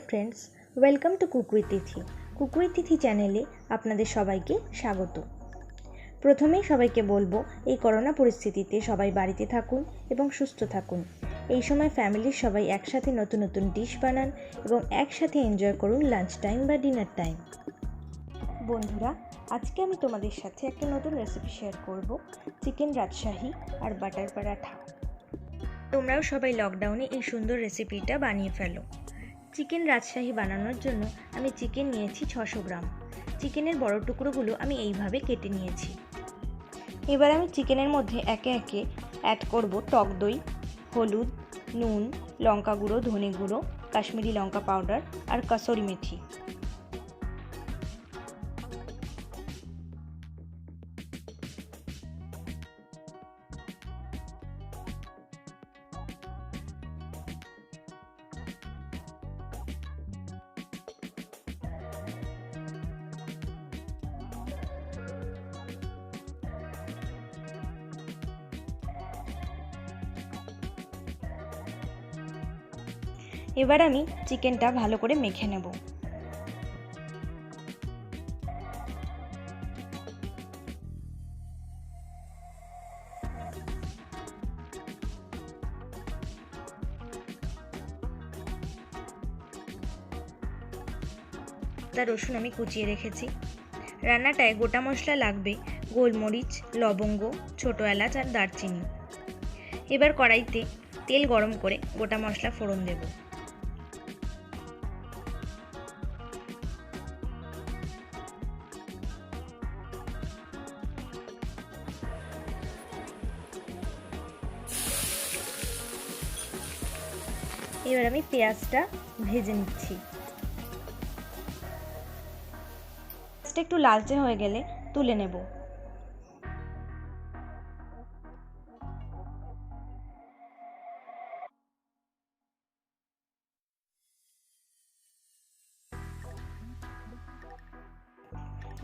Friends, welcome to cook with Tithi. Cook with Tithi চ্যানেলে আপনাদের সবাইকে স্বাগত। প্রথমেই সবাইকে বলবো, এই করোনা পরিস্থিতিতে সবাই বাড়িতে থাকুন এবং সুস্থ থাকুন। এই সময় ফ্যামিলির সবাই একসাথে নতুন নতুন ডিশ বানান এবং একসাথে এনজয় করুন লাঞ্চ টাইম বা ডিনার টাইম। বন্ধুরা, আজকে আমি তোমাদের সাথে একটা নতুন রেসিপি শেয়ার করব, চিকেন রাজশাহী আর বাটার পারাঠা। তোমরাও সবাই লকডাউনে এই সুন্দর রেসিপিটা বানিয়ে ফেলো। চিকেন রাজশাহী বানানোর জন্য আমি চিকেন নিয়েছি 600 গ্রাম। চিকেনের বড় টুকরোগুলো আমি এইভাবে কেটে নিয়েছি। এবার আমি চিকেনের মধ্যে একে একে অ্যাড করব টক দই, হলুদ, নুন, লঙ্কা গুঁড়ো, ধনে গুঁড়ো, কাশ্মীরি লঙ্কা পাউডার আর কাসুরি মেথি। এবার আমি চিকেনটা ভালো করে মেখে নেব। রসুন আমি কুচিয়ে রেখেছি। রান্নাটায় গোটা মশলা লাগবে গোলমরিচ, লবঙ্গ, ছোটো এলাচ আর দারচিনি। এবার কড়াইতে তেল গরম করে গোটা মশলা ফোড়ন দেব। এবার আমি পেঁয়াজটা ভেজে নিচ্ছি। পেঁয়াজটা একটু লালচে হয়ে গেলে তুলে নেব।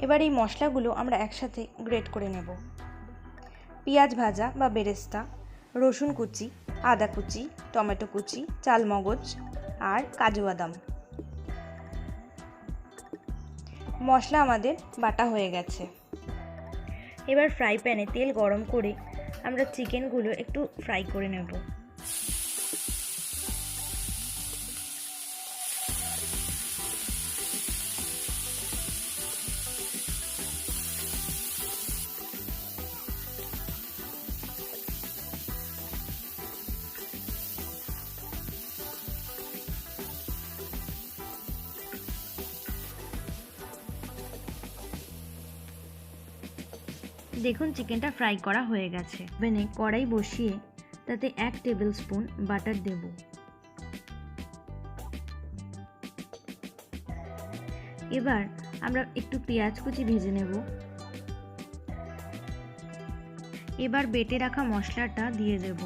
এবার এই মশলাগুলো আমরা একসাথে গ্রেট করে নেব। পেঁয়াজ ভাজা বা বেরেস্তা, রসুন কুচি, আদা কুচি, টমেটো কুচি, চালমগজ আর কাজু বাদাম। মশলা আমাদের বাটা হয়ে গেছে। এবার ফ্রাই প্যানে তেল গরম করে আমরা চিকেনগুলো একটু ফ্রাই করে নেব। দেখুন, চিকেনটা ফ্রাই করা হয়ে গেছে। ওভেনে কড়াই বসিয়ে তাতে 1 টেবিল স্পুন বাটার দেব। এবার আমরা একটু পেঁয়াজ কুচি ভেজে নেব। এবার বেটে রাখা মশলাটা দিয়ে দেব।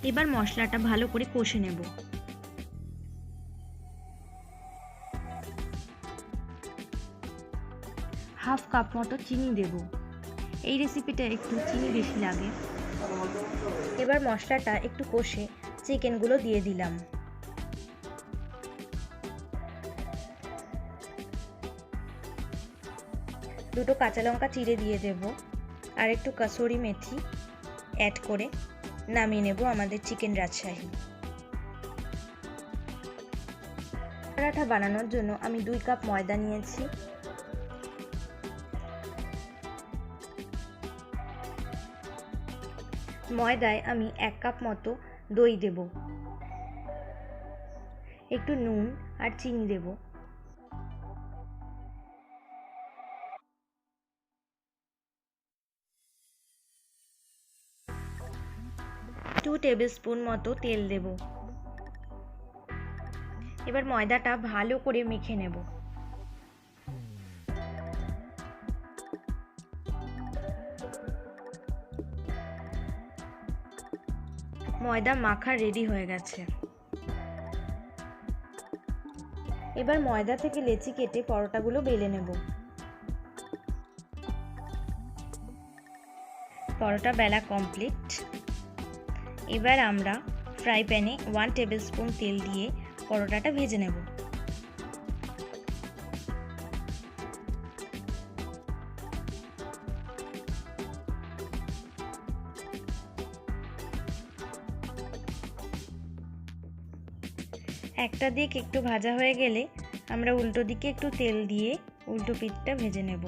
এবার মশলাটা ভালো করে কষে নেব। হাফ কাপ মতো চিনি দেব। এই রেসিপিটা একটু চিনি বেশি লাগে। এবার মশলাটা একটু কষে চিকেনগুলো দিয়ে দিলাম। দুটো কাঁচা লঙ্কা চিড়ে দিয়ে দেব আর একটু কাসুরি মেথি অ্যাড করে নামিয়ে নেব আমাদের চিকেন রাজশাহী। পরাঠা বানানোর জন্য আমি 2 কাপ ময়দা নিয়েছি। ময়দায় আমি 1 কাপ মতো দই দেব, একটু নুন আর চিনি দেব। 2 টেবিল স্পুন মতো তেল দেব। এবার ময়দাটা ভালো করে মেখে নেব। ময়দা মাখা রেডি হয়ে গেছে। এবার ময়দা থেকে লেচি কেটে পরোটাগুলো বেলে নেব। পরোটা বেলা কমপ্লিট। এবার আমরা ফ্রাই প্যানে 1 টেবিলস্পুন তেল দিয়ে পরোটাটা ভেজে নেব। একটা দিক একটু ভাজা হয়ে গেলে আমরা উল্টো দিকে একটু তেল দিয়ে উল্টো পিঠটা ভেজে নেব।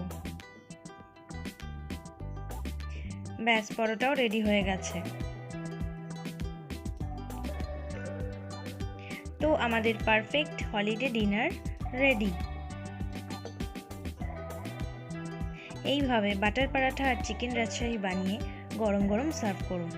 ব্যাস, পরোটাও রেডি হয়ে গেছে। তো আমাদের পারফেক্ট হলিডে ডিনার রেডি। এইভাবে বাটার পরাঠা আর চিকেন রাজশাহী বানিয়ে গরম গরম সার্ভ করুন।